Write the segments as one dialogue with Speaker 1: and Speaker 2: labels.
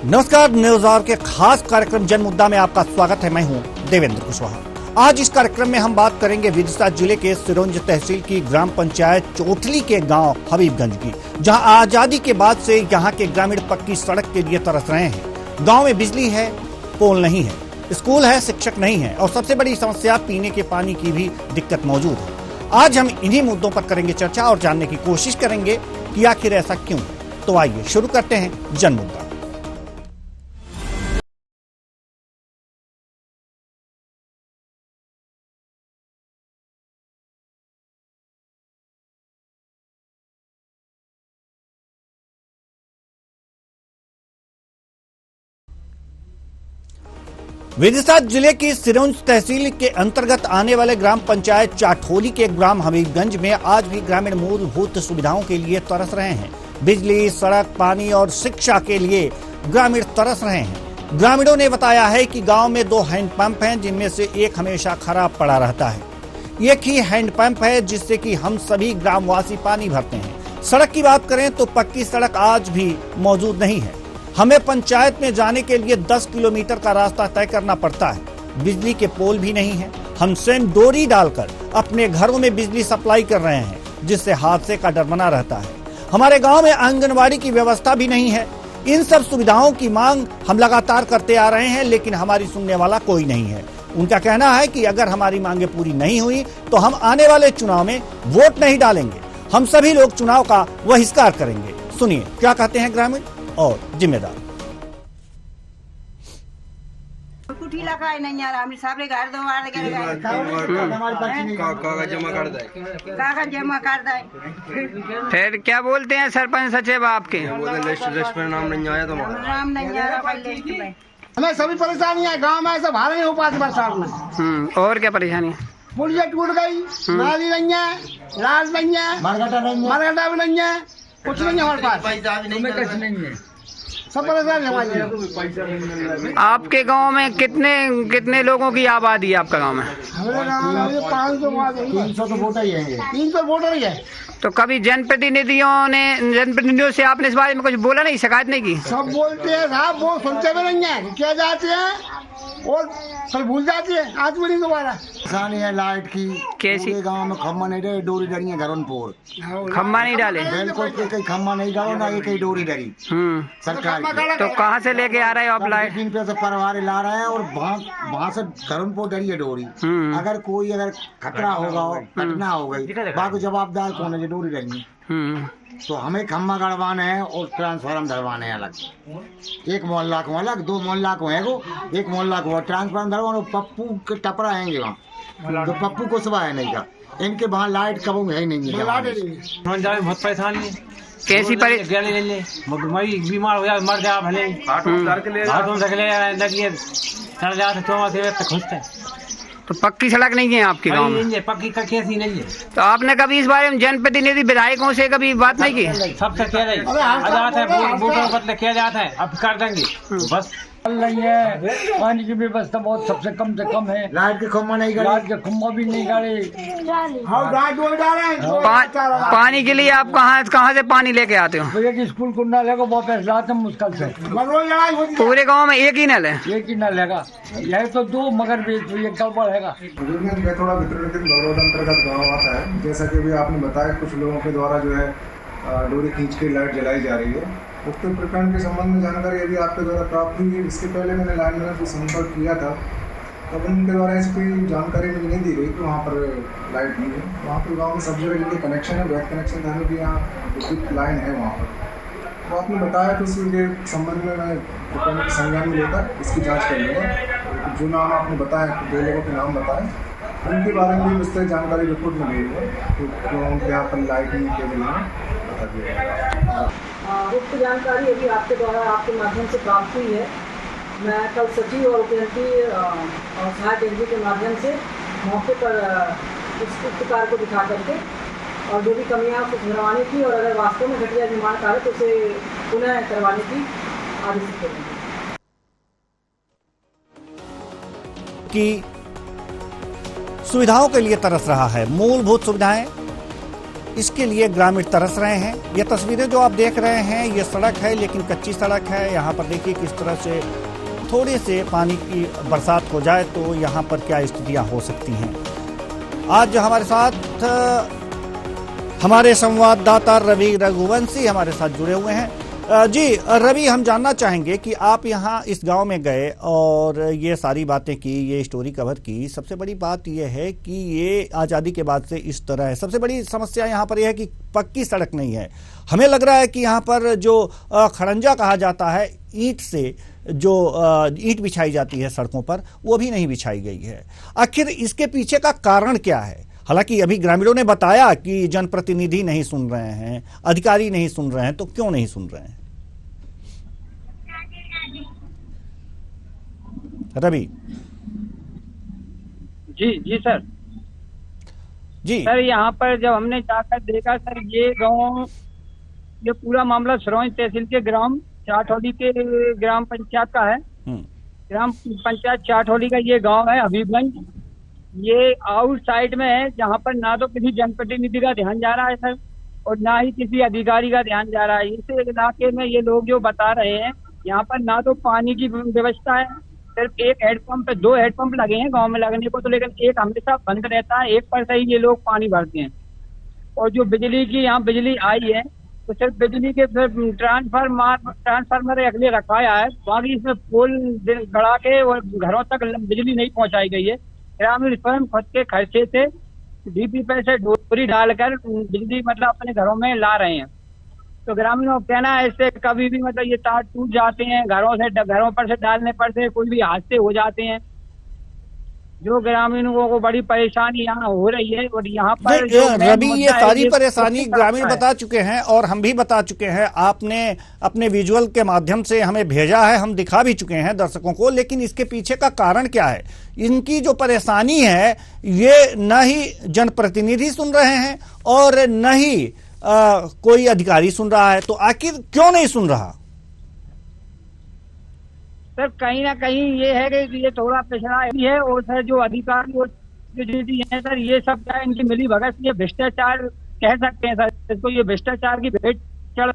Speaker 1: नमस्कार, news our के खास कार्यक्रम जन मुद्दा में आपका स्वागत है। मैं हूं देवेंद्र कुशवाहा। आज इस कार्यक्रम में हम बात करेंगे विदिशा जिले के सिरोंज तहसील की ग्राम पंचायत चोटली के गांव हबीबगंज की, जहां आजादी के बाद से यहां के ग्रामीण पक्की सड़क के लिए तरस रहे हैं। गांव में बिजली है, पोल नहीं है, स्कूल है, शिक्षक नहीं है और सबसे बड़ी समस्या पीने के पानी की भी दिक्कत मौजूद है। आज हम इन्हीं मुद्दों पर करेंगे चर्चा और जानने की कोशिश करेंगे कि आखिर ऐसा क्यों है। तो आइए शुरू करते हैं जन मुद्दा। विदिशा जिले की सिरोंज तहसील के अंतर्गत आने वाले ग्राम पंचायत चाठोली के ग्राम हबीबगंज में आज भी ग्रामीण मूलभूत सुविधाओं के लिए तरस रहे हैं। बिजली, सड़क, पानी और शिक्षा के लिए ग्रामीण तरस रहे हैं। ग्रामीणों ने बताया है कि गांव में 2 हैंडपंप हैं, जिनमें से एक हमेशा खराब पड़ा रहता है। एक ही हैंडपंप है जिससे कि हम सभी ग्रामवासी पानी भरते हैं। सड़क की बात करें तो पक्की सड़क आज भी मौजूद नहीं है। हमें पंचायत में जाने के लिए 10 किलोमीटर का रास्ता तय करना पड़ता है। बिजली के पोल भी नहीं है। हम स्वयं डोरी डालकर अपने घरों में बिजली सप्लाई कर रहे हैं, जिससे हादसे का डर बना रहता है। हमारे गांव में आंगनबाड़ी की व्यवस्था भी नहीं है। इन सब सुविधाओं की मांग हम लगातार करते आ रहे हैं, लेकिन हमारी सुनने वाला कोई नहीं है। उनका कहना है कि अगर हमारी मांगे पूरी नहीं हुई तो हम आने वाले चुनाव में वोट नहीं डालेंगे। हम सभी लोग चुनाव का बहिष्कार करेंगे। सुनिए क्या कहते हैं ग्रामीण और जिम्मेदार।
Speaker 2: कुछ इलाका नहीं आ रहा, हम सारे घर द्वार कागज जमा कर दे।
Speaker 3: फिर क्या बोलते हैं सरपंच सचिव आपके?
Speaker 4: लिस्ट में नाम नहीं आया तो
Speaker 2: नाम नहीं आ रहा लिस्ट में।
Speaker 5: हमें सभी परेशानी है। गांव में ऐसा भाड़ा नहीं हो पाती बरसात में।
Speaker 3: और क्या परेशानी है?
Speaker 5: पुलिया टूट गई, नाली नहीं है, लाल नहीं है, मरगटा भी नहीं है, कुछ नहीं है हमारे पास। कुछ नहीं है, सब परेशान है हमारे।
Speaker 3: आपके गांव में कितने लोगों की आबादी है आपका गांव में?
Speaker 5: हमारे गाँव में 500 तो वोटर ही है। 300 वोटर ही है।
Speaker 3: तो कभी जनप्रतिनिधियों से आपने इस बारे में कुछ बोला नहीं, शिकायत नहीं की?
Speaker 5: सब बोलते हैं साहब, वो सुनते भी नहीं है। क्या जाते हैं और सब भूल जाती है, आज भी नहीं दोबारा।
Speaker 6: परेशानी है लाइट की।
Speaker 3: कैसी?
Speaker 6: गांव में खम्मा नहीं डरे, डोरी डरी है घरों पोर।
Speaker 3: खम्मा नहीं डाले?
Speaker 6: बिल्कुल कहीं खम्मा नहीं डालो ना, ये कहीं डोरी डरी सरकार की।
Speaker 3: तो कहाँ से लेके आ रहे हो आप लाइट?
Speaker 6: 3 पैसे परवारे ला रहे हैं और वहाँ से घरों पोर डरी है डोरी। अगर कोई खतरा होगा, घटना हो गई, बाकी जवाबदार कौन है जो डोरी डरी है? तो हमें खम्मा गड़वाना है और ट्रांसफार्म धरवाने हैं अलग। एक मोहल्ला को अलग, 2 मोहल्ला को है वो, एक मोहल्ला को ट्रांसफार्म धरवाना। पप्पू के टपरा आएंगे वहाँ, तो पप्पू को सुबह है नहीं का, इनके वहाँ लाइट कब है ही नहीं है।
Speaker 7: बहुत परेशानी है।
Speaker 3: कैसी परेशानी?
Speaker 7: बीमार हो जाए, मर जाए भले, खुश है।
Speaker 3: तो पक्की सड़क नहीं है आपके गांव में?
Speaker 7: पक्की का कैसी नहीं है।
Speaker 3: तो आपने कभी इस बारे में जनप्रतिनिधि विधायकों से कभी बात नहीं की?
Speaker 7: सबसे किया जाता है, वोटों बदले किया जाता है, अब कर देंगे बस।
Speaker 8: नहीं है, पानी की व्यवस्था बहुत सबसे कम से कम है।
Speaker 6: लाइट के खम्मा नहीं गड़े,
Speaker 8: लाइट के खम्भा भी नहीं गड़े।
Speaker 3: पानी के लिए आप कहाँ से पानी लेके आते हो?
Speaker 8: एक स्कूल को नल है, वापस लाते मुश्किल से।
Speaker 3: पूरे गांव में एक ही नल है?
Speaker 8: एक ही नल है, यह तो 2 मगर भी ये गड़बड़ है।
Speaker 9: थोड़ा अंतर्गत गाँव आता है। जैसा कि अभी आपने बताया, कुछ लोगों के द्वारा जो है डोरी खींच के लाइट जलाई जा रही है। उक्त प्रकरण के संबंध में जानकारी अभी आपके द्वारा प्राप्त हुई है। इसके पहले मैंने लाइनमैन से संपर्क किया था, तब उनके द्वारा ऐसी कोई जानकारी मुझे नहीं दी गई कि वहाँ पर लाइट नहीं है। वहाँ पर गाँव में सब जगह जिनके कनेक्शन है, वैध कनेक्शन धारक भी यहाँ विद्युत लाइन है वहाँ पर। तो आपने बताया तो उसी के संबंध में मैं प्रकरण के संज्ञान में लेकर इसकी जाँच कर लूँगा। जो नाम आपने बताया, 2 लोगों के नाम बताए, उनके बारे में भी विस्तृत जानकारी रिपोर्ट में दी है। तो उनके यहाँ पर लाइट नहीं केवल बता दिया।
Speaker 10: उक्त जानकारी अभी आपके द्वारा आपके माध्यम से प्राप्त हुई है। मैं कल सचिव और उपयंत्री और सहायक एजेंसी के माध्यम से मौके पर इस कार्य को दिखा करके और जो भी कमियां उसे सुधरवाने की और अगर वास्तव में घटिया निर्माण कार्य तो उसे पुनः करवाने की आदेशित करेंगे।
Speaker 1: कि सुविधाओं के लिए तरस रहा है। मूलभूत सुविधाएं, इसके लिए ग्रामीण तरस रहे हैं। ये तस्वीरें जो आप देख रहे हैं ये सड़क है, लेकिन कच्ची सड़क है। यहाँ पर देखिए किस तरह से थोड़े से पानी की बरसात हो जाए तो यहाँ पर क्या स्थितियाँ हो सकती हैं। आज हमारे साथ हमारे संवाददाता रवि रघुवंशी हमारे साथ जुड़े हुए हैं। जी रवि, हम जानना चाहेंगे कि आप यहाँ इस गांव में गए और ये सारी बातें की, ये स्टोरी कवर की। सबसे बड़ी बात ये है कि ये आज़ादी के बाद से इस तरह है। सबसे बड़ी समस्या यहाँ पर यह है कि पक्की सड़क नहीं है। हमें लग रहा है कि यहाँ पर जो खड़ंजा कहा जाता है, ईंट से जो ईंट बिछाई जाती है सड़कों पर, वो भी नहीं बिछाई गई है। आखिर इसके पीछे का कारण क्या है? हालांकि अभी ग्रामीणों ने बताया कि जनप्रतिनिधि नहीं सुन रहे हैं, अधिकारी नहीं सुन रहे हैं, तो क्यों नहीं सुन रहे हैं? रवि
Speaker 11: जी सर।
Speaker 1: जी
Speaker 11: सर, यहाँ पर जब हमने जाकर देखा सर, ये पूरा मामला सिरोंज तहसील के ग्राम चाटोली के ग्राम पंचायत का है। ग्राम पंचायत चाटोली का ये गांव है हबीबगंज। ये आउट साइड में है, जहाँ पर ना तो किसी जनप्रतिनिधि का ध्यान जा रहा है सर, और ना ही किसी अधिकारी का ध्यान जा रहा है। इस इलाके में ये लोग जो बता रहे हैं, यहाँ पर ना तो पानी की व्यवस्था है, सिर्फ एक हैंडपंप, 2 हैंडपंप लगे हैं गांव में लगने को, तो लेकिन एक हमेशा बंद रहता है, एक पर से ही ये लोग पानी भरते हैं। और जो बिजली की यहाँ बिजली आई है, तो सिर्फ बिजली के ट्रांसफार्मर अगले रखाया है, बाकी इसमें पोल गड़ा के और घरों तक बिजली नहीं पहुंचाई गई है। ग्रामीण स्वयं खुद के खर्चे से डीपी पे से डोरी डालकर बिजली मतलब अपने घरों में ला रहे हैं। तो ग्रामीणों का कहना है इससे कभी भी मतलब ये तार टूट जाते हैं, घरों पर से डालने पर से कोई भी हादसे हो जाते हैं, जो ग्रामीणों को बड़ी परेशानी यहाँ हो रही है। और यहाँ पर
Speaker 1: रवि, ये सारी परेशानी ग्रामीण बता चुके हैं और हम भी बता चुके हैं। आपने अपने विजुअल के माध्यम से हमें भेजा है, हम दिखा भी चुके हैं दर्शकों को। लेकिन इसके पीछे का कारण क्या है? इनकी जो परेशानी है ये न ही जनप्रतिनिधि सुन रहे हैं और न ही कोई अधिकारी सुन रहा है। तो आखिर क्यों नहीं सुन रहा?
Speaker 11: सर, कहीं ना कहीं ये है कि ये थोड़ा पिछड़ा भी है, और सर जो अधिकारी और जो है सर, ये सब क्या इनकी मिली भगत, ये भ्रष्टाचार कह सकते हैं सर इसको, ये भ्रष्टाचार की भेंट चढ़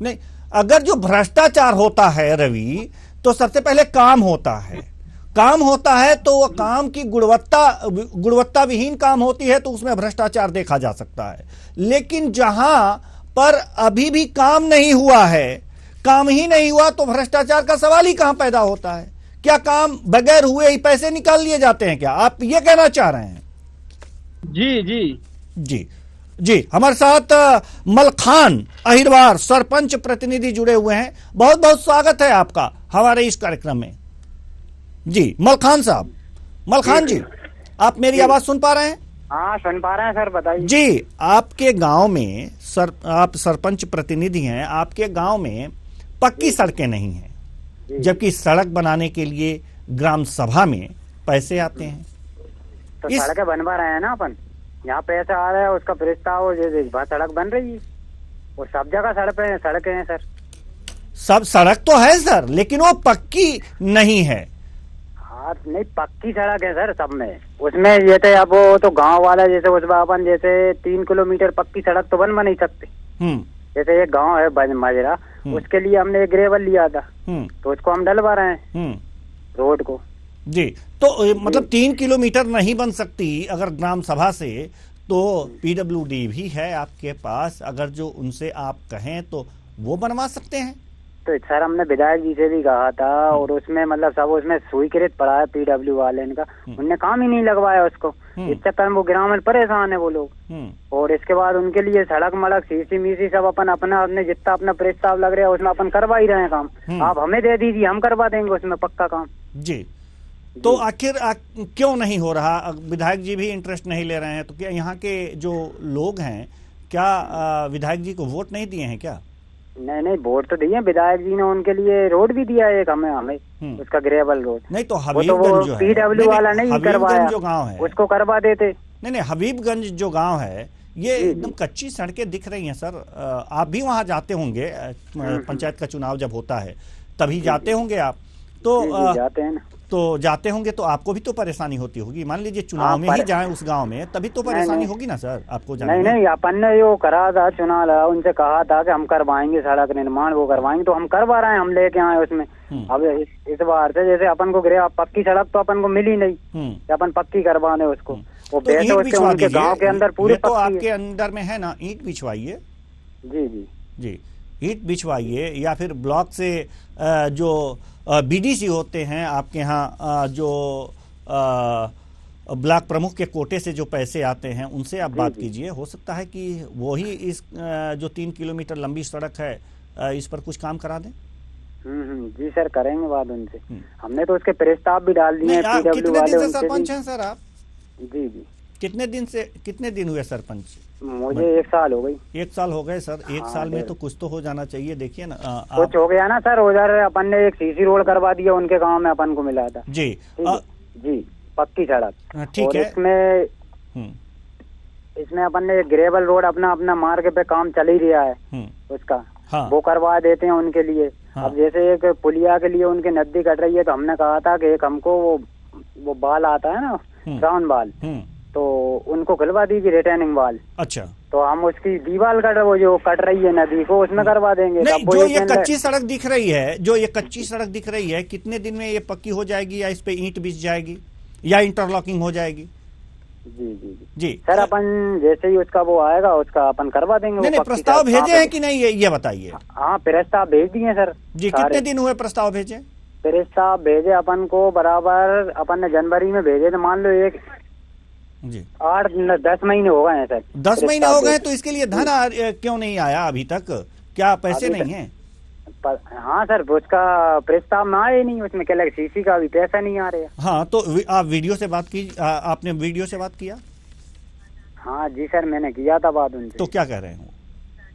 Speaker 1: नहीं। अगर जो भ्रष्टाचार होता है रवि, तो सबसे पहले काम होता है। काम होता है तो वो काम की गुणवत्ता विहीन काम होती है, तो उसमें भ्रष्टाचार देखा जा सकता है। लेकिन जहां पर अभी भी काम नहीं हुआ है, काम ही नहीं हुआ, तो भ्रष्टाचार का सवाल ही कहां पैदा होता है? क्या काम बगैर हुए ही पैसे निकाल लिए जाते हैं? क्या आप ये कहना चाह रहे हैं?
Speaker 11: जी जी
Speaker 1: जी जी। हमारे साथ मलखान अहिरवार सरपंच प्रतिनिधि जुड़े हुए हैं। बहुत बहुत स्वागत है आपका हमारे इस कार्यक्रम में। जी मलखान साहब, मलखान जी, आप मेरी आवाज सुन पा रहे हैं?
Speaker 12: हाँ, सुन पा रहे हैं सर, बताइए।
Speaker 1: जी, आपके गांव में आप सरपंच प्रतिनिधि हैं, आपके गांव में पक्की सड़कें नहीं हैं, जबकि सड़क बनाने के लिए ग्राम सभा में पैसे आते हैं।
Speaker 12: तो सड़कें बनवा रहे हैं ना अपन, यहाँ पैसा आ रहा है, उसका प्रस्ताव सड़क बन रही है, और सब जगह सड़कें हैं सर।
Speaker 1: सब सड़क तो है सर, लेकिन वो पक्की नहीं है।
Speaker 12: नहीं, पक्की सड़क है सर सब में। उसमें जैसे अब वो तो गांव वाला, जैसे उसमें अपन जैसे 3 किलोमीटर पक्की सड़क तो बनवा नहीं सकते। जैसे एक गांव है माजरा, उसके लिए हमने एक ग्रेवल लिया था, तो उसको हम डलवा रहे हैं रोड को।
Speaker 1: जी, तो मतलब 3 किलोमीटर नहीं बन सकती अगर ग्राम सभा से, तो PWD भी है आपके पास, अगर जो उनसे आप कहें तो वो बनवा सकते हैं।
Speaker 12: तो सर हमने विधायक जी से भी कहा था, और उसमें मतलब सब उसमें स्वीकृत पड़ा है PW वाले इनका, उनने काम ही नहीं लगवाया उसको। इस चक्कर में वो ग्रामीण परेशान है वो लोग। और इसके बाद उनके लिए सड़क मड़क सीसी मीसी सब अपने जितना अपना प्रस्ताव लग रहा है उसमें अपन करवा ही रहे हैं काम। आप हमें दे दीजिए, हम करवा देंगे उसमें पक्का काम।
Speaker 1: जी, तो आखिर क्यों नहीं हो रहा? विधायक जी भी इंटरेस्ट नहीं ले रहे हैं, तो क्या यहाँ के जो लोग हैं, क्या विधायक जी को वोट नहीं दिए हैं क्या?
Speaker 12: नहीं, वोट तो दिए विधायक जी ने, उनके लिए रोड भी दिया है एक हमें उसका ग्रेवल रोड।
Speaker 1: नहीं, तो हबीबगंज जो है,
Speaker 12: PW वाला नहीं करवाया,
Speaker 1: जो गांव है
Speaker 12: उसको करवा देते।
Speaker 1: नहीं, हबीबगंज जो गांव है, ये एकदम कच्ची सड़कें दिख रही हैं सर। आप भी वहां जाते होंगे, पंचायत का चुनाव जब होता है तभी जाते होंगे आप, तो
Speaker 12: जाते हैं ना।
Speaker 1: तो जाते होंगे तो आपको भी तो परेशानी होती होगी। मान लीजिए चुनाव में ही जाएं उस गांव में, तभी तो परेशानी होगी ना सर आपको जाने
Speaker 12: नहीं, अपन ने जो करा था चुनाव, उनसे कहा था कि हम करवाएंगे सड़क निर्माण, वो करवाएंगे, तो हम करवा रहे हैं, हम लेके आए उसमें। अब इस बार से जैसे अपन को पक्की सड़क तो अपन को मिली नहीं, अपन पक्की करवा दें उसको। वो बैठे उनके गाँव के अंदर पूरे
Speaker 1: तो आपके अंदर में है ना, ईंट बिछवाइए।
Speaker 12: जी जी
Speaker 1: जी, ईंट बिछवाइए, या फिर ब्लॉक से जो बीडीसी होते हैं आपके यहाँ, जो ब्लॉक प्रमुख के कोटे से जो पैसे आते हैं, उनसे आप बात कीजिए। हो सकता है कि वो ही इस जो 3 किलोमीटर लंबी सड़क है इस पर कुछ काम करा दें।
Speaker 12: जी सर, करेंगे बात उनसे। हमने तो उसके प्रस्ताव भी डाल दिए हैं PW वाले।
Speaker 1: कितने दिन से सरपंच हैं सर आप?
Speaker 12: जी जी।
Speaker 1: कितने दिन हुए सरपंच?
Speaker 12: मुझे 1 साल हो गई।
Speaker 1: 1 साल हो गए सर। 1 साल में तो कुछ तो हो जाना चाहिए। देखिए ना,
Speaker 12: कुछ हो गया ना सर। उधर अपन ने एक सीसी रोड करवा दिया, उनके गांव में अपन को मिला था।
Speaker 1: जी
Speaker 12: जी, पक्की सड़क।
Speaker 1: ठीक है।
Speaker 12: इसमें अपन ने ग्रेवल रोड अपना मार्ग पे काम चल ही रहा है उसका। वो करवा देते हैं उनके लिए। अब जैसे एक पुलिया के लिए उनकी नदी कट रही है, तो हमने कहा था कि एक हमको वो बाल आता है ना, राउंड बाल, तो उनको खुलवा दीजिए, रिटर्निंग वाल।
Speaker 1: अच्छा,
Speaker 12: तो हम उसकी दीवार वो जो कट रही है नदी को, उसमें करवा देंगे।
Speaker 1: नहीं, जो ये कच्ची सड़क दिख रही है, कितने दिन में ये पक्की हो जाएगी, या इस पे ईंट बिछ जाएगी, या इंटरलॉकिंग हो जाएगी?
Speaker 12: जी जी जी सर, अपन जैसे ही उसका वो आएगा, उसका अपन करवा देंगे।
Speaker 1: नहीं, प्रस्ताव भेजे हैं कि नहीं, ये बताइए।
Speaker 12: हाँ, प्रस्ताव भेज दिए सर
Speaker 1: जी। कितने दिन हुए प्रस्ताव भेजे?
Speaker 12: प्रस्ताव भेजे अपन को बराबर, अपन ने जनवरी में भेजे, तो मान लो 8-10 महीने हो गए हैं सर।
Speaker 1: 10 महीने हो गए, तो इसके लिए धन क्यों नहीं आया अभी तक? क्या पैसे नहीं है?
Speaker 12: हाँ सर, उसका प्रस्ताव में आए नहीं, उसमें क्या लगे, सीसी का भी पैसा नहीं आ रहा।
Speaker 1: हाँ, तो आप वीडियो से बात की, आपने वीडियो से बात किया?
Speaker 12: हाँ जी सर, मैंने किया था बात उनसे।
Speaker 1: तो क्या कह रहे हैं?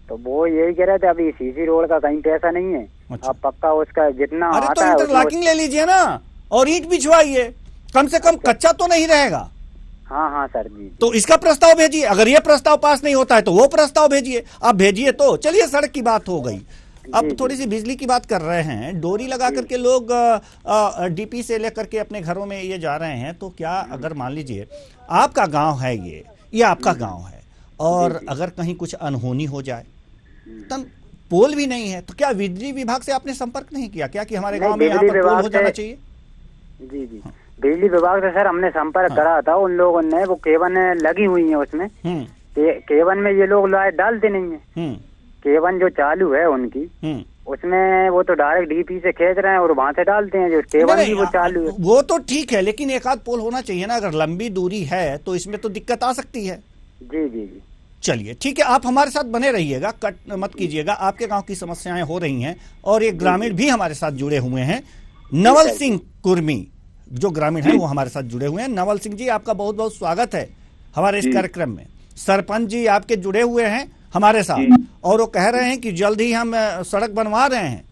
Speaker 12: तो वो यही कह रहे थे, अभी सीसी रोड का कहीं पैसा नहीं है।
Speaker 1: अच्छा।
Speaker 12: अब पक्का उसका जितना
Speaker 1: आता है, इंटरलॉकिंग ले लीजिए ना, और ईंट बिछवाइए, कम से कम कच्चा तो नहीं रहेगा।
Speaker 12: हाँ सर जी।
Speaker 1: तो इसका प्रस्ताव भेजिए। अगर ये प्रस्ताव पास नहीं होता है तो वो प्रस्ताव भेजिए। आप भेजिए तो चलिए, सड़क की बात हो गई। अब थोड़ी सी बिजली की बात कर रहे हैं। डोरी लगा करके लोग डीपी से लेकर के अपने घरों में ये जा रहे हैं, तो क्या अगर मान लीजिए आपका गांव है, ये आपका गांव है, और अगर कहीं कुछ अनहोनी हो जाए, तब पोल भी नहीं है, तो क्या बिजली विभाग से आपने संपर्क नहीं किया क्या कि हमारे गांव में यहाँ पर पोल हो जाना चाहिए?
Speaker 12: जी जी, बिजली विभाग से सर हमने संपर्क करा था। उन लोगों ने, वो केबल लगी हुई है उसमें, केबल में ये लोग लाइट डालते नहीं है। केबल जो चालू है उनकी, उसमें वो तो डायरेक्ट डीपी से खींच रहे हैं और वहां से डालते हैं। जो केबल भी वो चालू है,
Speaker 1: वो तो ठीक है, लेकिन एक आध पोल होना चाहिए ना। अगर लंबी दूरी है तो इसमें तो दिक्कत आ सकती है।
Speaker 12: जी जी जी।
Speaker 1: चलिए ठीक है, आप हमारे साथ बने रहिएगा, कट मत कीजिएगा। आपके गांव की समस्याएं हो रही हैं, और एक ग्रामीण भी हमारे साथ जुड़े हुए हैं, नवल सिंह कुर्मी, जो ग्रामीण है वो हमारे साथ जुड़े हुए हैं। नवल सिंह जी, आपका बहुत बहुत स्वागत है हमारे इस कार्यक्रम में। सरपंच जी आपके जुड़े हुए हैं हमारे साथ, और वो कह रहे हैं कि जल्द ही हम सड़क बनवा रहे हैं।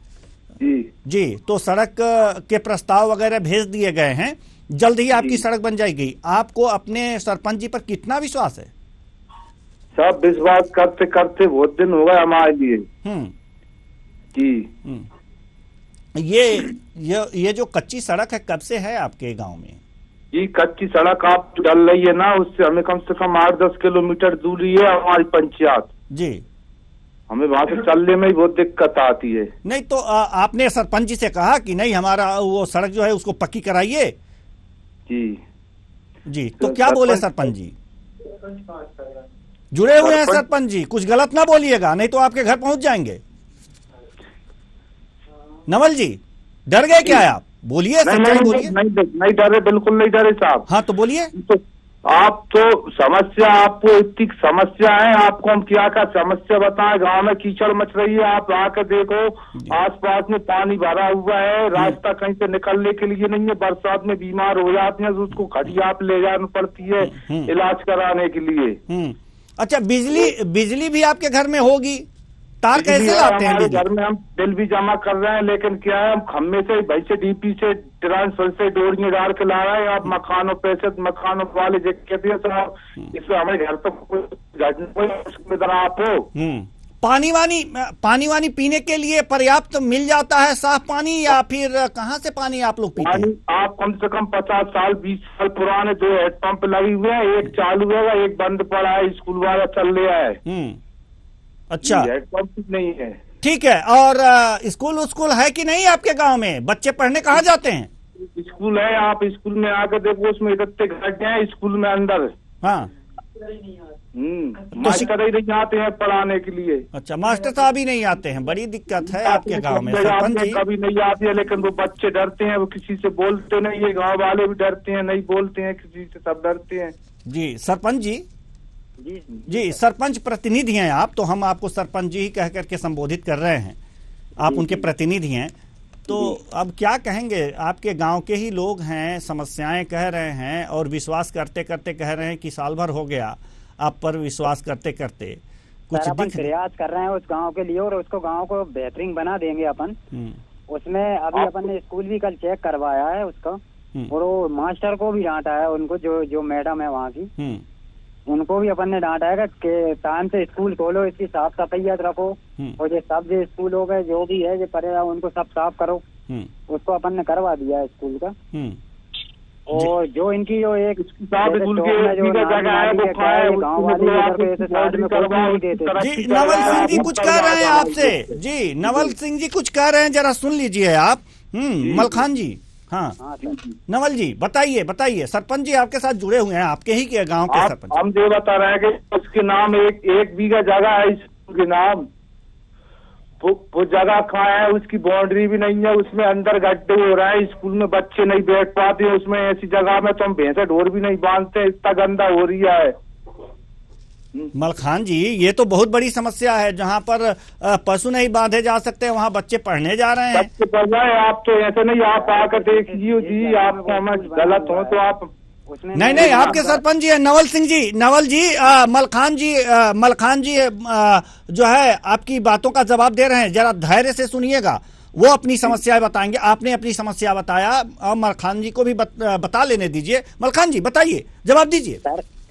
Speaker 1: जी, तो सड़क के प्रस्ताव वगैरह भेज दिए गए हैं, जल्द ही आपकी सड़क बन जाएगी। आपको अपने सरपंच जी पर कितना विश्वास है?
Speaker 13: सब विश्वास करते करते बहुत दिन हो गए हमारे लिए। जी।
Speaker 1: ये जो कच्ची सड़क है, कब से है आपके गांव में?
Speaker 13: ये कच्ची सड़क आप चल रही है ना, उससे हमें कम से कम 8-10 किलोमीटर दूरी है हमारी पंचायत।
Speaker 1: जी।
Speaker 13: हमें वहाँ से चलने में ही बहुत दिक्कत आती है।
Speaker 1: नहीं तो आपने सरपंच जी से कहा कि नहीं, हमारा वो सड़क जो है उसको पक्की कराइए? जी, तो क्या बोले सरपंच जी? जुड़े हुए हैं सरपंच जी, कुछ गलत ना बोलिएगा, नहीं तो आपके घर पहुंच जाएंगे। नवल जी, डर गए क्या आप? बोलिए, सच्चाई बोलिए।
Speaker 13: नहीं डरे, बिल्कुल नहीं डरे साहब।
Speaker 1: हाँ, तो बोलिए।
Speaker 13: तो आप तो समस्या, आपको इतनी समस्या है, आपको हम क्या समस्या बताएं। गांव में कीचड़ मच रही है, आप आकर देखो, आसपास में पानी भरा हुआ है, रास्ता कहीं से निकलने के लिए नहीं है। बरसात में बीमार हो जाते हैं, उसको खटिया आप ले जानी पड़ती है इलाज कराने के लिए।
Speaker 1: अच्छा, बिजली भी आपके घर में होगी? तार कैसे लाते हैं?
Speaker 13: घर में हम बिल भी जमा कर रहे हैं, लेकिन क्या है, हम खम्भे से, भाई से, डीपी से, ट्रांसफर से डोरियां डाल के ला रहे हैं। आप मकानों वाले कहते हैं साहब, इससे हमारे घर पर कोई आप हो,
Speaker 1: पानी वानी पीने के लिए पर्याप्त मिल जाता है साफ पानी, या फिर कहाँ से पानी आप लोग पीते हैं?
Speaker 13: आप कम से कम 50 साल 20 साल पुराने 2 हैंडपंप लगे हुए हैं, एक चालू है, एक बंद पड़ा है, स्कूल वाला चल रहा है।
Speaker 1: अच्छा,
Speaker 13: हैंडपंप नहीं है।
Speaker 1: ठीक है। और स्कूल है कि नहीं आपके गांव में? बच्चे पढ़ने कहाँ जाते हैं?
Speaker 13: स्कूल है, आप स्कूल में आकर देखो, उसमें इतने गड्ढे हैं स्कूल में अंदर।
Speaker 1: हाँ,
Speaker 13: मास्टर ही नहीं आते हैं पढ़ाने के लिए।
Speaker 1: अच्छा, मास्टर साहब ही नहीं आते हैं, बड़ी दिक्कत है आपके गांव में। सरपंच जी
Speaker 13: कभी नहीं आती है, लेकिन वो बच्चे डरते हैं, वो किसी से बोलते नहीं है, गांव वाले भी डरते हैं, नहीं बोलते हैं किसी से, सब डरते हैं।
Speaker 1: जी सरपंच जी सरपंच प्रतिनिधि हैं आप, तो हम आपको सरपंच जी ही कह करके संबोधित कर रहे हैं, आप उनके प्रतिनिधि हैं। तो अब क्या कहेंगे, आपके गांव के ही लोग हैं, समस्याएं कह रहे हैं और विश्वास करते करते कह रहे हैं कि साल भर हो गया आप पर विश्वास करते करते कुछ
Speaker 12: अपन प्रयास कर रहे हैं उस गांव के लिए, और उसको गांव को बेहतरीन बना देंगे अपन। उसमें अभी अपन ने स्कूल भी कल चेक करवाया है उसका, और वो मास्टर को भी डांटा है, उनको जो मैडम है वहाँ की, उनको भी अपन ने डांटा है कि टाइम से स्कूल खोलो, इसकी साफ सफाइयत रखो, और ये सब जो स्कूल हो गए जो भी है जो पड़ेगा उनको सब साफ करो। उसको अपन ने करवा दिया है स्कूल का। और जो इनकी जो एक
Speaker 1: जी नवल सिंह जी कुछ कह रहे हैं आपसे। जी नवल सिंह जी कुछ कह रहे हैं, जरा सुन लीजिए आप। मलखान जी, हाँ नवल जी बताइए। सरपंच जी आपके साथ जुड़े हुए हैं, आपके ही के गांव के सरपंच।
Speaker 13: हम जो बता रहे हैं कि उसके नाम एक बीघा जगह है स्कूल के नाम, वो जगह कहाँ है, उसकी बाउंड्री भी नहीं है, उसमें अंदर गड्ढे हो रहा है, स्कूल में बच्चे नहीं बैठ पाते उसमें, ऐसी जगह में तो हम भैंसे ढोर भी नहीं बांधते, इतना गंदा हो रहा है।
Speaker 1: मलखान जी ये तो बहुत बड़ी समस्या है, जहाँ पर पशु नहीं बांधे जा सकते वहाँ बच्चे पढ़ने जा रहे हैं।
Speaker 13: बच्चे पढ़ रहे हैं, आप तो ऐसे नहीं, आप आकर देखिए जी, आपको हमें गलत हो तो आप
Speaker 1: नहीं आपके सरपंच जी है नवल जी मलखान जी जो है आपकी बातों का जवाब दे रहे हैं, जरा धैर्य से सुनिएगा, वो अपनी समस्याएं बताएंगे। आपने अपनी समस्या बताया, और मलखान जी को भी बता लेने दीजिए। मलखान जी बताइए, जवाब दीजिए।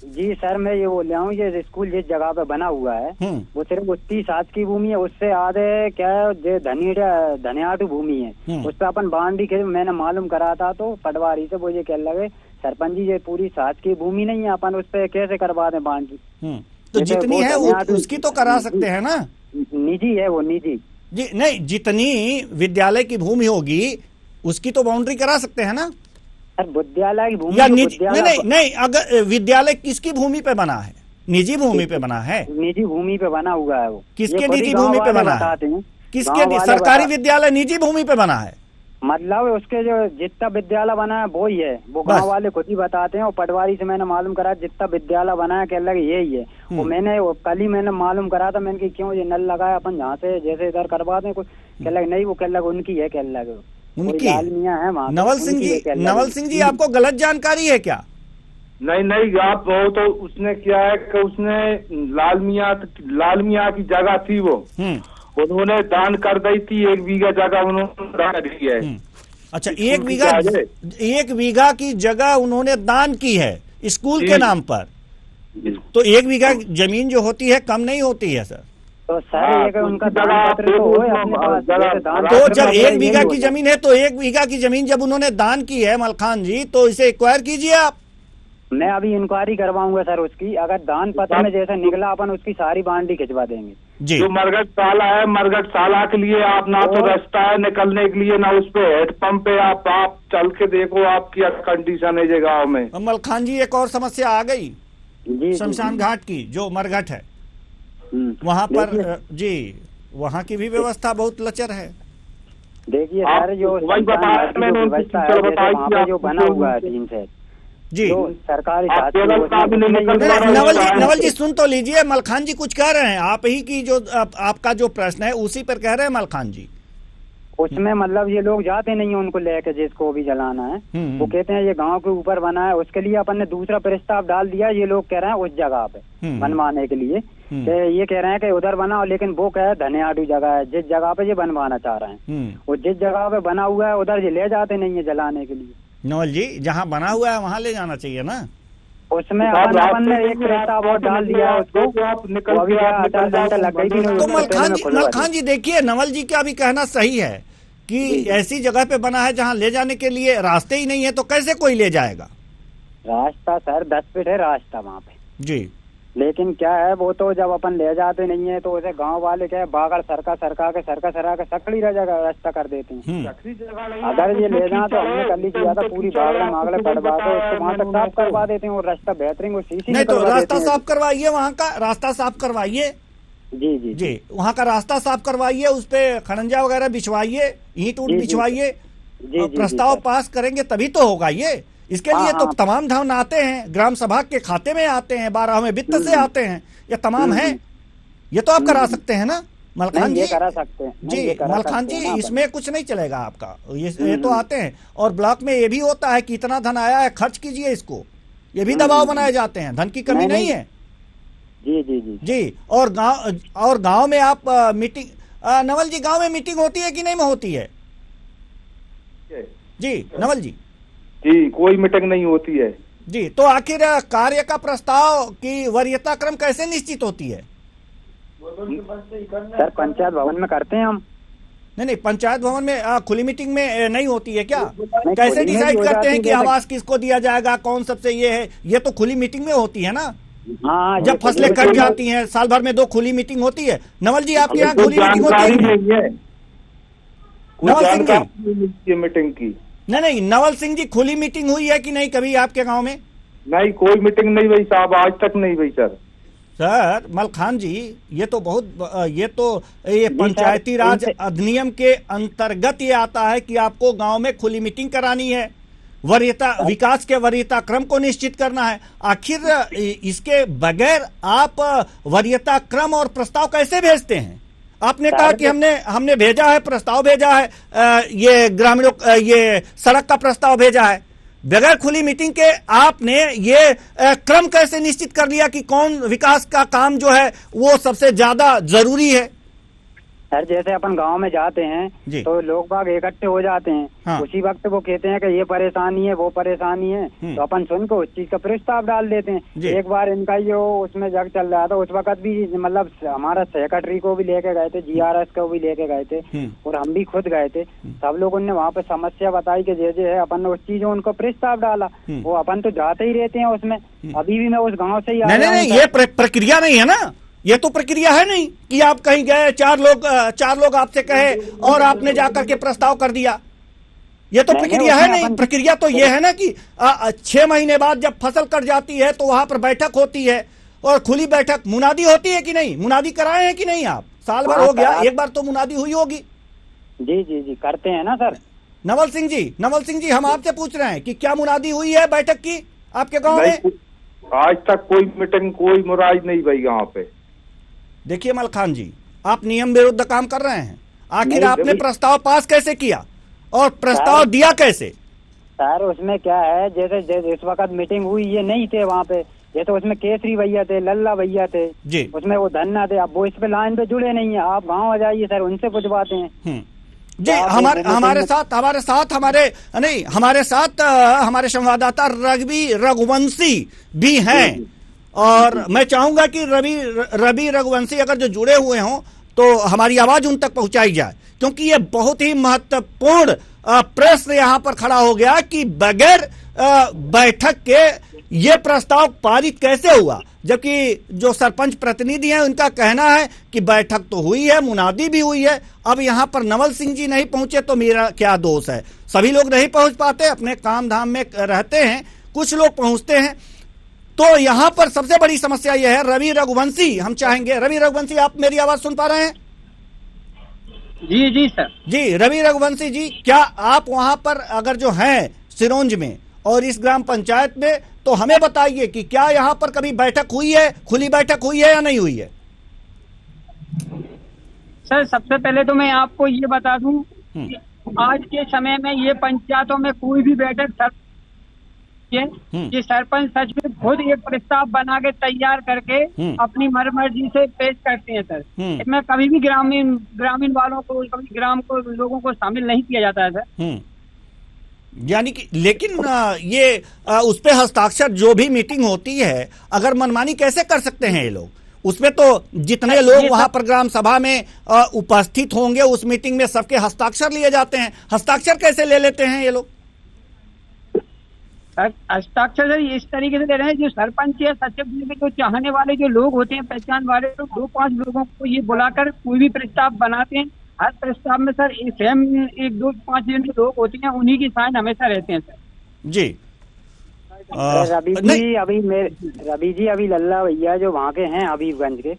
Speaker 12: जी सर, मैं ये बोल रहा हूँ, ये स्कूल जिस जगह पे बना हुआ है वो सिर्फ 30 हाथ की भूमि है, उससे आधे क्या जो धनियाटू भूमि है, उस पर अपन बाउंड्री के मैंने मालूम करा था, तो पटवारी से वो ये कह लगे सरपंच जी ये पूरी साथ की भूमि नहीं है, अपन उस पर कैसे करवा दें बाउंड्री।
Speaker 1: तो जितनी है उसकी तो करा सकते हैं ना,
Speaker 12: निजी है वो, निजी
Speaker 1: जी नहीं, जितनी विद्यालय की भूमि होगी उसकी तो बाउंड्री करा सकते हैं ना।
Speaker 12: विद्यालय की भूमि
Speaker 1: या नहीं, अगर विद्यालय किसकी भूमि पे बना है? निजी भूमि पे बना है,
Speaker 12: निजी भूमि पे बना हुआ है वो।
Speaker 1: किसके निजी भूमि पे बना है? किसके? सरकारी विद्यालय निजी भूमि पे बना है,
Speaker 12: मतलब उसके जो जितना विद्यालय बना है वो ही है, वो गांव वाले खुद ही बताते हैं। और पटवारी से मैंने मालूम करा जितना विद्यालय बना है कह लगे यही है। वो मैंने कल ही मैंने मालूम करा था, मैंने क्यों ये नल लगाया अपन जहाँ से जैसे इधर करवा दें, कुछ कह लगे नहीं, वो कह लगे उनकी है, कह लगे
Speaker 1: उनकी
Speaker 12: है।
Speaker 1: नवल सिंह जी आपको गलत जानकारी है क्या?
Speaker 13: नहीं आप वो तो उसने क्या है कि उसने लाल मियाँ की जगह थी, वो उन्होंने दान कर दी थी, 1 बीघा जगह उन्होंने दान दी है।
Speaker 1: अच्छा, 1 बीघा की जगह उन्होंने दान की है स्कूल के नाम पर। तो 1 बीघा जमीन जो होती है कम नहीं होती है सर।
Speaker 12: तो सर उनका दान पत्र
Speaker 1: तो जब 1 बीघा की जमीन है, तो 1 बीघा की जमीन जब उन्होंने दान की है मलखान जी, तो इसे एक्वायर कीजिए आप।
Speaker 12: मैं अभी इंक्वायरी करवाऊंगा सर उसकी, अगर दान पत्र में जैसा निकला अपन उसकी सारी बाउंड्री खिंचवा देंगे
Speaker 1: जी।
Speaker 13: जो मरघट साला है, मरघट साला के लिए आप ना तो रास्ता है निकलने के लिए, ना उस पे हेडपंप है, आप चल के देखो आपकी कंडीशन है ये गाँव में।
Speaker 1: मलखान जी एक और समस्या आ गई शमशान घाट की, जो मरघट है वहाँ पर जी, वहाँ की भी व्यवस्था बहुत लचर है।
Speaker 12: देखिए सर, जो जो बना हुआ है 3 से
Speaker 1: जी
Speaker 12: सरकारी
Speaker 1: नवल जी सुन तो लीजिए, मलखान जी कुछ कह रहे हैं, आप ही की जो आपका जो प्रश्न है उसी पर कह रहे हैं मलखान जी।
Speaker 12: उसमें मतलब ये लोग जाते नहीं है उनको लेके, जिसको भी जलाना है वो कहते हैं ये गांव के ऊपर बना है, उसके लिए अपन ने दूसरा प्रस्ताव डाल दिया। ये लोग कह रहे हैं उस जगह पे बनवाने के लिए, ये कह रहे हैं कि उधर बनाओ, लेकिन वो क्या है धनियाटू जगह है जिस जगह पे ये बनवाना चाह रहे हैं, और जिस जगह पे बना हुआ है उधर ये ले जाते नहीं है जलाने के लिए।
Speaker 1: नवल जी, जहाँ बना हुआ है वहाँ ले जाना चाहिए ना।
Speaker 12: उसमें अपन ने एक प्रस्ताव और डाल दिया उसको, वो अभी अटल डंडा लग गई थी।
Speaker 1: तो मलखान जी देखिए, नवल जी का भी कहना सही है कि ऐसी जगह पे बना है जहाँ ले जाने के लिए रास्ते ही नहीं है, तो कैसे कोई ले जाएगा?
Speaker 12: रास्ता सर 10 फीट है रास्ता वहाँ पे
Speaker 1: जी,
Speaker 12: लेकिन क्या है वो तो जब अपन ले जाते नहीं है तो उसे गांव वाले क्या है बागड़ सरका के सकड़ी रास्ता कर देते हैं। अगर ये ले जाए तो हमने कल ही किया था, पूरी बागड़े मागड़े पड़वा के उसको वहाँ तक साफ करवा देते हैं और रास्ता बेहतरीन वो सीसी
Speaker 1: नहीं तो रास्ता साफ करवाइए, वहाँ का रास्ता साफ करवाइए।
Speaker 12: जी जी
Speaker 1: जी, वहाँ का रास्ता साफ करवाइए, उस पे खड़ंजा वगैरह बिछवाइए, ईंट ऊंट बिछवाइए, प्रस्ताव पास करेंगे तभी तो होगा ये। इसके लिए तो तमाम धन आते हैं, ग्राम सभा के खाते में आते हैं, 12वें वित्त से आते हैं, ये तमाम है, ये तो आप करा सकते हैं ना मलखान जी?
Speaker 12: करा सकते हैं
Speaker 1: जी मलखान जी, इसमें कुछ नहीं चलेगा आपका, ये तो आते हैं। और ब्लॉक में ये भी होता है कि इतना धन आया है, खर्च कीजिए इसको, ये भी दबाव बनाए जाते हैं, धन की कमी नहीं है।
Speaker 12: जी जी जी
Speaker 1: जी, और गांव में आप मीटिंग, नवल जी गांव में मीटिंग होती है कि नहीं में होती है? जी नवल जी।
Speaker 13: जी, कोई मीटिंग नहीं होती है।
Speaker 1: जी, तो आखिर कार्य का प्रस्ताव की वरीयता क्रम कैसे निश्चित होती है?
Speaker 12: सर पंचायत भवन में करते हैं हम।
Speaker 1: नहीं, पंचायत भवन में खुली मीटिंग में नहीं होती है क्या? कैसे डिसाइड करते हैं कि आवास किसको दिया जाएगा, कौन सबसे ये है? ये तो खुली मीटिंग में होती है ना।
Speaker 12: हाँ,
Speaker 1: जब फसलें कट जाती हैं, साल भर में 2 खुली मीटिंग होती है। नवल जी आपके यहाँ खुली मीटिंग होती है? नवल सिंह जी
Speaker 13: मीटिंग की
Speaker 1: नहीं, नवल सिंह जी खुली मीटिंग हुई है कि नहीं कभी आपके गांव में?
Speaker 13: नहीं, कोई मीटिंग नहीं हुई साहब, आज तक नहीं हुई सर।
Speaker 1: सर मलखान जी, ये पंचायती राज अधिनियम के अंतर्गत ये आता है कि आपको गांव में खुली मीटिंग करानी है, वरीयता विकास के वरीयता क्रम को निश्चित करना है। आखिर इसके बगैर आप वरीयता क्रम और प्रस्ताव कैसे भेजते हैं? आपने कहा कि हमने भेजा है, प्रस्ताव भेजा है, ये ग्रामीणों ये सड़क का प्रस्ताव भेजा है, बगैर खुली मीटिंग के आपने ये क्रम कैसे निश्चित कर लिया कि कौन विकास का काम जो है वो सबसे ज्यादा जरूरी है?
Speaker 12: सर जैसे अपन गांव में जाते हैं तो लोग बाग इकट्ठे हो जाते हैं। हाँ। उसी वक्त वो कहते हैं कि ये परेशानी है, वो परेशानी है, तो अपन सुन को उस चीज का प्रस्ताव डाल देते हैं। एक बार इनका ये उसमें जग चल रहा था, उस वक्त भी मतलब हमारा सेक्रेटरी को भी लेके गए थे, GRS को भी लेके गए थे और हम भी खुद गए थे। सब लोगों ने वहाँ पे समस्या बताई कि जे है, अपन ने उस चीज उनको प्रस्ताव डाला, वो अपन तो जाते ही रहते हैं उसमें। अभी भी मैं उस गाँव से ही
Speaker 1: नहीं, ये प्रक्रिया नहीं है ना, ये तो प्रक्रिया है नहीं कि आप कहीं गए, चार लोग आपसे कहे और आपने जाकर के प्रस्ताव कर दिया, ये तो प्रक्रिया है नहीं। प्रक्रिया तो ये है ना कि 6 महीने बाद जब फसल कट जाती है तो वहां पर बैठक होती है, और खुली बैठक, मुनादी होती है कि नहीं? मुनादी कराए हैं कि नहीं आप? साल भर हो गया, एक बार तो मुनादी हुई होगी।
Speaker 12: जी जी जी करते हैं ना सर।
Speaker 1: नवल सिंह जी हम आपसे पूछ रहे हैं कि क्या मुनादी हुई है बैठक की आपके गाँव में?
Speaker 13: आज तक कोई मीटिंग, कोई मुराद नहीं भाई गाँव पे।
Speaker 1: देखिए मलखान जी, आप नियम विरुद्ध काम कर रहे हैं। आखिर आपने प्रस्ताव पास कैसे किया और प्रस्ताव दिया कैसे?
Speaker 12: सर उसमें क्या है, जैसे इस वक्त मीटिंग हुई, ये नहीं थे वहाँ पे, जैसे उसमें केसरी भैया थे, लल्ला भैया थे
Speaker 1: जी,
Speaker 12: उसमें वो धन्ना थे। अब वो इस पे लाइन पे जुड़े नहीं है, आप गाँव आ जाइए सर, उनसे पूछवाते हैं।
Speaker 1: जी, हमारे साथ हमारे संवाददाता रघुवंशी भी हैं, और मैं चाहूंगा कि रवि रघुवंशी अगर जो जुड़े हुए हों तो हमारी आवाज उन तक पहुंचाई जाए, क्योंकि ये बहुत ही महत्वपूर्ण प्रश्न यहाँ पर खड़ा हो गया कि बगैर बैठक के ये प्रस्ताव पारित कैसे हुआ, जबकि जो सरपंच प्रतिनिधि हैं उनका कहना है कि बैठक तो हुई है, मुनादी भी हुई है। अब यहाँ पर नवल सिंह जी नहीं पहुंचे तो मेरा क्या दोष है? सभी लोग नहीं पहुंच पाते, अपने काम धाम में रहते हैं, कुछ लोग पहुंचते हैं। तो यहाँ पर सबसे बड़ी समस्या यह है। रवि रघुवंशी, हम चाहेंगे, रवि रघुवंशी आप मेरी आवाज सुन पा रहे हैं?
Speaker 11: जी जी सर। जी
Speaker 1: रवि रघुवंशी जी, क्या आप वहां पर अगर जो हैं सिरोंज में और इस ग्राम पंचायत में, तो हमें बताइए कि क्या यहाँ पर कभी बैठक हुई है, खुली बैठक हुई है या नहीं हुई है?
Speaker 11: सर सबसे पहले तो मैं आपको ये बता दूं, आज के समय में ये पंचायतों में कोई भी बैठक ये सरपंच सच में खुद एक प्रस्ताव बना के तैयार करके अपनी मर्जी से पेश करते हैं सर। इसमें कभी भी ग्रामीण वालों को, कभी ग्राम को, लोगों को शामिल नहीं किया जाता है सर।
Speaker 1: यानी कि लेकिन ये उस पे हस्ताक्षर जो भी मीटिंग होती है, अगर मनमानी कैसे कर सकते हैं ये लोग? उसमें तो जितने लोग वहां पर ग्राम सभा में उपस्थित होंगे उस मीटिंग में सबके हस्ताक्षर लिए जाते हैं, हस्ताक्षर कैसे ले लेते हैं ये लोग?
Speaker 11: हस्ताक्षर इस तरीके से ले रहे हैं, जो सरपंच या सचिव के जो चाहने वाले जो लोग होते हैं, पहचान वाले लोग, 2-5 लोगों को ये बुलाकर कोई भी प्रस्ताव बनाते हैं। हर प्रस्ताव में सर सेम 1-2-5 जो लोग होते हैं उन्हीं की साइन हमेशा रहते हैं सर। जी
Speaker 12: रवि जी अभी लल्ला भैया जो वहाँ के हैं हबीबगंज के,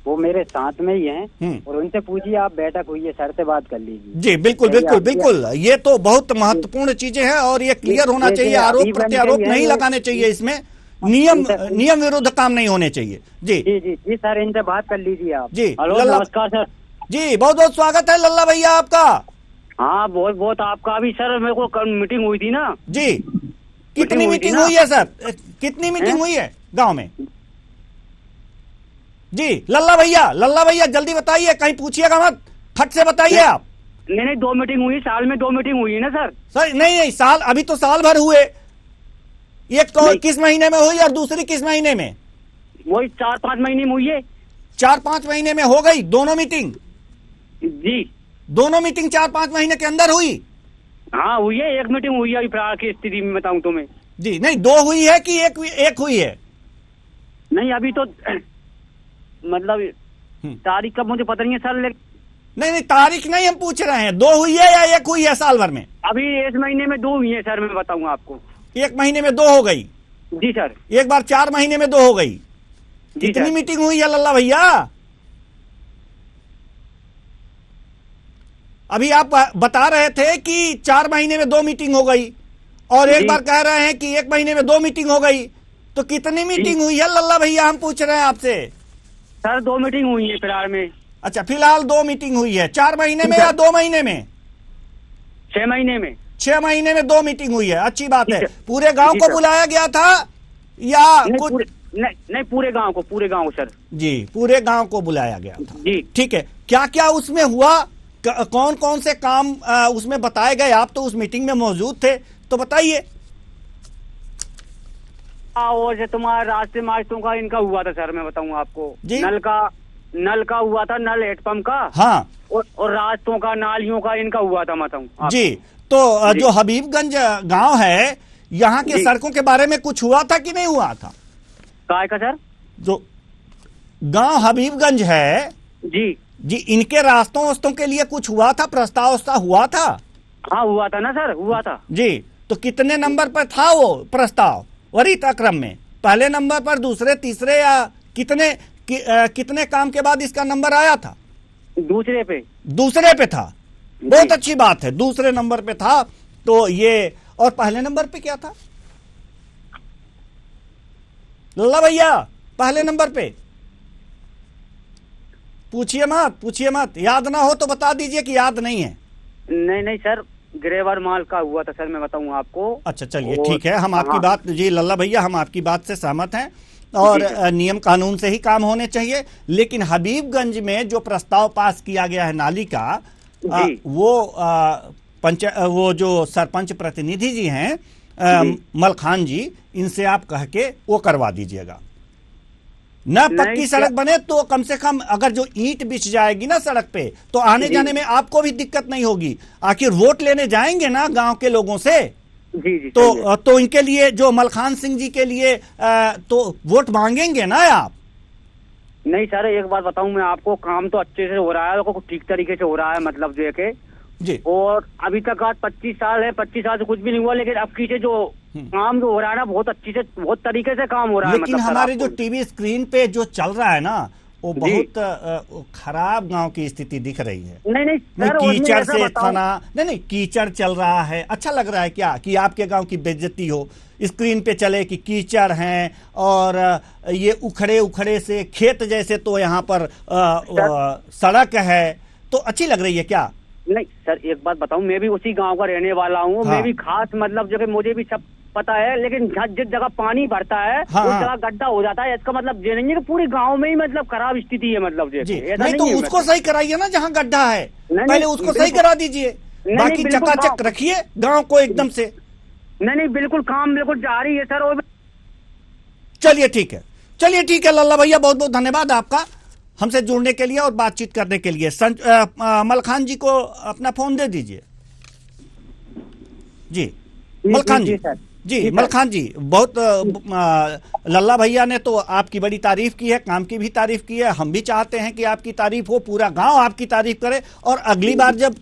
Speaker 12: वो मेरे साथ में ही हैं, और उनसे पूछिए, आप बैठक हुई है सर से बात कर लीजिए।
Speaker 1: जी बिल्कुल बिल्कुल बिल्कुल, ये तो बहुत महत्वपूर्ण चीजें हैं और ये क्लियर होना चाहिए, आरोप प्रत्यारोप नहीं लगाने चाहिए, इसमें नियम विरुद्ध काम नहीं होने चाहिए। जी
Speaker 12: जी जी जी सर, इनसे बात कर लीजिए आप।
Speaker 1: जी
Speaker 12: नमस्कार सर।
Speaker 1: जी बहुत बहुत स्वागत है लल्ला भैया आपका।
Speaker 12: हाँ बहुत बहुत आपका भी सर, मेरे को कल मीटिंग हुई थी ना।
Speaker 1: जी कितनी मीटिंग हुई है सर, कितनी मीटिंग हुई है गांव में? जी लल्ला भैया जल्दी बताइए, कहीं पूछिएगा मत, फट से बताइए आप।
Speaker 12: नहीं 2 मीटिंग हुई, साल में 2 मीटिंग हुई है ना सर।
Speaker 1: सर नहीं साल, अभी तो साल भर हुए, एक तो किस महीने में हुई और दूसरी किस महीने में?
Speaker 12: वही 4-5 महीने में हुई है।
Speaker 1: 4-5 महीने में हो गई दोनों मीटिंग?
Speaker 12: जी
Speaker 1: दोनों मीटिंग 4-5 महीने के अंदर हुई?
Speaker 12: हाँ हुई है, एक मीटिंग हुई है अभी फिलहाल की स्थिति में बताऊं तुम्हें।
Speaker 1: जी नहीं 2 हुई है कि एक हुई है?
Speaker 12: नहीं अभी तो मतलब तारीख का मुझे पता नहीं है सर,
Speaker 1: नहीं तारीख नहीं हम पूछ रहे हैं, 2 हुई है या 1 हुई है साल भर में?
Speaker 12: अभी इस महीने में 2 हुई है सर, मैं बताऊंगा आपको।
Speaker 1: 1 महीने में 2 हो गई?
Speaker 12: जी सर।
Speaker 1: एक बार 4 महीने में 2 हो गई? कितनी मीटिंग हुई है लल्ला भैया? अभी आप बता रहे थे कि 4 महीने में 2 मीटिंग हो गई और एक बार कह रहे हैं कि 1 महीने में 2 मीटिंग हो गई, तो कितनी मीटिंग हुई है लल्ला भैया, हम पूछ रहे हैं आपसे।
Speaker 12: सर 2 मीटिंग हुई है फिलहाल में।
Speaker 1: अच्छा फिलहाल 2 मीटिंग हुई है, 4 महीने में या 2 महीने में?
Speaker 12: 6 महीने में।
Speaker 1: 6 महीने में 2 मीटिंग हुई है, अच्छी बात है। पूरे गांव को बुलाया गया था या कुछ?
Speaker 12: नहीं पूरे गांव को सर।
Speaker 1: जी पूरे गांव को बुलाया गया था।
Speaker 12: जी ठीक है।
Speaker 1: क्या क्या उसमें हुआ, कौन कौन से काम उसमें बताए गए? आप तो उस मीटिंग में मौजूद थे, तो बताइए।
Speaker 12: और तुम्हारा रास्ते मार्चों का इनका हुआ था सर, मैं बताऊं आपको। नल का हुआ था, नल हेडपंप का।
Speaker 1: हाँ।
Speaker 12: और रास्तों का, नालियों का इनका हुआ था, बताऊं।
Speaker 1: जी तो जो हबीबगंज गांव है, यहाँ के सड़कों के बारे में कुछ हुआ था कि नहीं हुआ था?
Speaker 12: काय का सर?
Speaker 1: जो गांव हबीबगंज है जी इनके रास्तों के लिए कुछ हुआ था, प्रस्ताव हुआ था?
Speaker 12: हाँ हुआ था ना सर, हुआ था।
Speaker 1: जी तो कितने नंबर पर था वो प्रस्ताव वरीयताक्रम में? पहले नंबर पर, दूसरे, तीसरे, या कितने काम के बाद इसका नंबर आया था? दूसरे पे था। बहुत अच्छी बात है, दूसरे नंबर पे था। तो ये, और पहले नंबर पे क्या था लल्ला भैया? पहले नंबर पे पूछिए मत, याद ना हो तो बता दीजिए कि याद नहीं है।
Speaker 12: नहीं सर, ग्रेवर माल का हुआ था सर, मैं बताऊं आपको।
Speaker 1: अच्छा चलिए ठीक है, हम आपकी बात, जी लल्ला भैया हम आपकी बात से सहमत हैं और नियम कानून से ही काम होने चाहिए। लेकिन हबीबगंज में जो प्रस्ताव पास किया गया है नाली का, वो जो सरपंच प्रतिनिधि जी हैं मलखान जी, इनसे आप कह के वो करवा दीजिएगा। न पक्की सड़क बने तो कम से कम अगर जो ईंट बिछ जाएगी ना सड़क पे, तो आने जाने में आपको भी दिक्कत नहीं होगी। आखिर वोट लेने जाएंगे ना गांव के लोगों से, तो इनके लिए, जो मलखान सिंह जी के लिए तो वोट मांगेंगे ना आप?
Speaker 12: नहीं सर, एक बात बताऊं मैं आपको, काम तो अच्छे से हो रहा है, ठीक तरीके से हो रहा है, मतलब जो है
Speaker 1: जी।
Speaker 12: और अभी तक आज 25 साल है, 25 साल से कुछ भी नहीं हुआ, लेकिन अब की से जो काम जो हो रहा है ना, बहुत अच्छी से, बहुत तरीके से काम हो रहा है।
Speaker 1: लेकिन हमारे जो टीवी स्क्रीन पे जो चल रहा है ना, वो बहुत खराब गांव की स्थिति दिख रही है।
Speaker 12: नहीं
Speaker 1: कीचड़ से खाना, नहीं कीचड़ चल रहा है। अच्छा लग रहा है क्या कि आपके गांव की बेइज्जती हो, स्क्रीन पे चले कि कीचड़ हैं और ये उखड़े से खेत जैसे, तो यहाँ पर सड़क है, तो अच्छी लग रही है क्या?
Speaker 12: नहीं सर, एक बात बताऊं, मैं भी उसी गांव का रहने वाला हूँ। हाँ। मैं भी खास मतलब जगह मुझे भी सब पता है, लेकिन जिस जगह पानी भरता है उस जगह गड्ढा हो जाता है। इसका मतलब ये नहीं है कि पूरे गांव में ही मतलब खराब स्थिति है, मतलब
Speaker 1: नहीं तो उसको सही कराइए ना, जहाँ गड्ढा है पहले उसको सही करा दीजिए। बाकी चकाचक रखिए गांव को एकदम से।
Speaker 12: नहीं बिल्कुल काम बिल्कुल जारी है सर। और
Speaker 1: चलिए ठीक है लल्ला भैया, बहुत बहुत धन्यवाद आपका हमसे जुड़ने के लिए और बातचीत करने के लिए। मलखान जी को अपना फोन दे दीजिए। जी मलखान जी मलखान जी, बहुत लल्ला भैया ने तो आपकी बड़ी तारीफ की है, काम की भी तारीफ की है। हम भी चाहते हैं कि आपकी तारीफ हो, पूरा गांव आपकी तारीफ करे, और अगली बार जब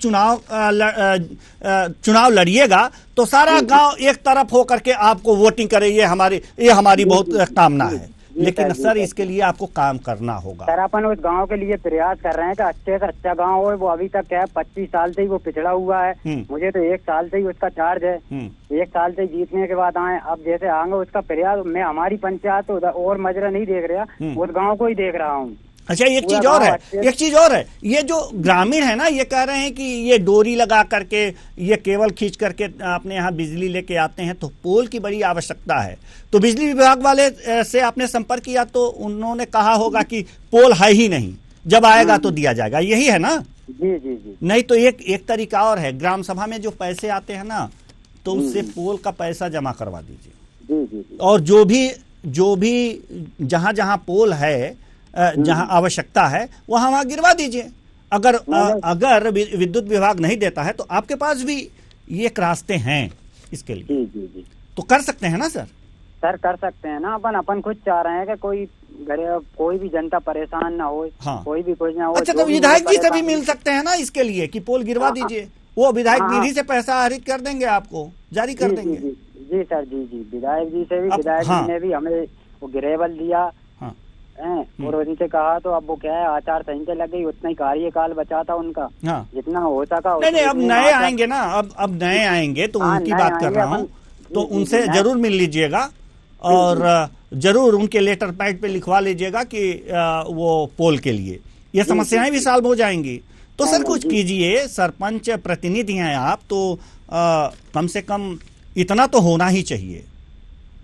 Speaker 1: चुनाव लड़िएगा तो सारा गांव एक तरफ हो करके आपको वोटिंग करे। ये हमारी बहुत कामना है। लेकिन सर इसके लिए आपको काम करना होगा।
Speaker 12: सर अपन उस गांव के लिए प्रयास कर रहे हैं कि अच्छे से अच्छा गांव हो। वो अभी तक क्या है 25 साल से ही वो पिछड़ा हुआ है। मुझे तो 1 साल से ही उसका चार्ज है। 1 साल से जीतने के बाद आए, अब जैसे आएंगे उसका प्रयास। मैं हमारी पंचायत और मजरा नहीं देख रहा, उस गाँव को ही देख रहा हूँ।
Speaker 1: अच्छा एक चीज और है, ये जो ग्रामीण है ना, ये कह रहे हैं कि ये डोरी लगा करके, ये केबल खींच करके अपने यहाँ बिजली लेके आते हैं, तो पोल की बड़ी आवश्यकता है। तो बिजली विभाग वाले से आपने संपर्क किया तो उन्होंने कहा होगा कि पोल है ही नहीं, जब आएगा तो दिया जाएगा, यही है ना?
Speaker 12: जी।
Speaker 1: नहीं तो एक तरीका और है, ग्राम सभा में जो पैसे आते हैं ना, तो उससे पोल का पैसा जमा करवा दीजिए।
Speaker 12: जी।
Speaker 1: और जो भी जहाँ पोल है, जहां आवश्यकता है वहां गिरवा दीजिए। अगर विद्युत विभाग नहीं देता है तो आपके पास भी ये एक रास्ते हैं इसके लिए।
Speaker 12: जी।
Speaker 1: तो कर सकते हैं ना सर?
Speaker 12: सर कर सकते हैं ना। अपन खुद चाह रहे हैं कि कोई भी जनता परेशान ना हो।
Speaker 1: हाँ।
Speaker 12: कोई भी कुछ ना हो।
Speaker 1: अच्छा, तो विधायक जी से भी मिल सकते हैं ना इसके लिए कि पोल गिरवा दीजिए। वो विधायक निधि से पैसा आहरित कर देंगे, आपको जारी कर देंगे।
Speaker 12: जी सर, जी विधायक जी से भी, विधायक जी ने भी हमें वो गिरेबल दिया और उनसे कहा, तो अब वो क्या है, आचार संहिता लग गई, उतना ही कार्यकाल बचा था उनका। जितना हो सका।
Speaker 1: नहीं अब नए आएंगे ना, अब नए आएंगे तो उनकी बात कर रहा हूँ, तो उनसे जरूर मिल लीजिएगा और जरूर उनके लेटर पैड पे लिखवा लीजिएगा कि वो पोल के लिए। ये समस्याएं भी सॉल्व हो जाएंगी। तो सर कुछ कीजिए, सरपंच प्रतिनिधि हैं आप, तो कम से कम इतना तो होना ही चाहिए।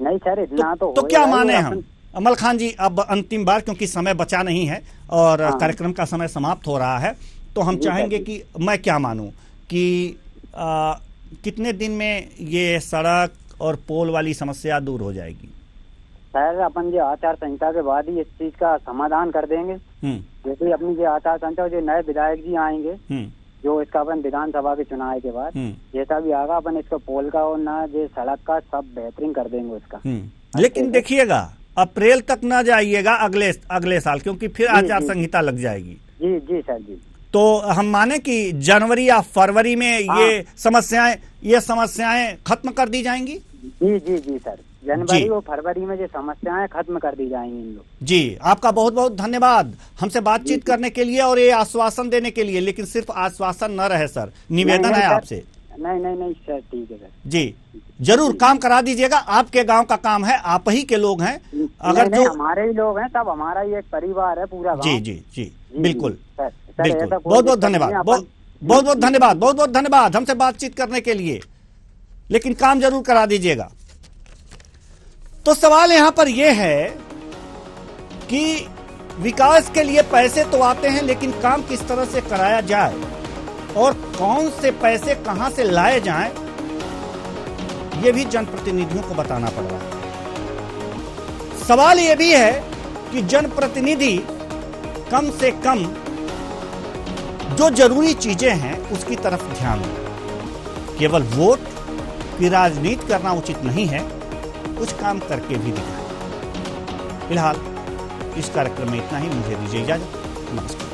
Speaker 12: नहीं सर इतना तो
Speaker 1: क्या माने हम? मलखान जी अब अंतिम बार, क्योंकि समय बचा नहीं है और कार्यक्रम का समय समाप्त हो रहा है, तो हम चाहेंगे कि मैं क्या मानूं कि कितने दिन में ये सड़क और पोल वाली समस्या दूर हो जाएगी?
Speaker 12: सर अपन जो आचार संहिता के बाद ही इस चीज का समाधान कर देंगे। जैसे अपनी जो आचार संहिता, जो नए विधायक जी आएंगे, जो इसका अपन विधानसभा के चुनाव के बाद जैसा भी आगा, अपन इसका पोल का और ना जो सड़क का सब बेहतरीन कर देंगे उसका।
Speaker 1: लेकिन देखिएगा अप्रैल तक ना जाइएगा अगले साल, क्योंकि फिर आचार संहिता लग जाएगी।
Speaker 12: जी सर जी।
Speaker 1: तो हम माने कि जनवरी या फरवरी में ये समस्याएं खत्म कर दी जाएंगी।
Speaker 12: जी सर, जनवरी और फरवरी में जो समस्याएं खत्म कर दी जाएंगी इन लोग।
Speaker 1: जी आपका बहुत बहुत धन्यवाद हमसे बातचीत करने के लिए और ये आश्वासन देने के लिए। लेकिन सिर्फ आश्वासन न रहे सर, निवेदन है आपसे।
Speaker 12: नहीं सर, ठीक है सर।
Speaker 1: जी जरूर काम करा दीजिएगा, आपके गांव का काम है, आप ही के लोग हैं। अगर जो
Speaker 12: हमारे ही लोग हैं, सब हमारा ही एक परिवार है पूरा गांव।
Speaker 1: जी बिल्कुल बिल्कुल। बहुत बहुत धन्यवाद, बहुत बहुत धन्यवाद हमसे बातचीत करने के लिए। लेकिन काम जरूर करा दीजिएगा। तो सवाल यहां पर यह है कि विकास के लिए पैसे तो आते हैं, लेकिन काम किस तरह से कराया जाए और कौन से पैसे कहां से लाए जाएं, यह भी जनप्रतिनिधियों को बताना पड़ रहा है। सवाल यह भी है कि जनप्रतिनिधि कम से कम जो जरूरी चीजें हैं उसकी तरफ ध्यान दें। केवल वोट की राजनीति करना उचित नहीं है, कुछ काम करके भी दिखाएं। फिलहाल इस कार्यक्रम में इतना ही। मुझे दीजिए इजाजत। नमस्कार।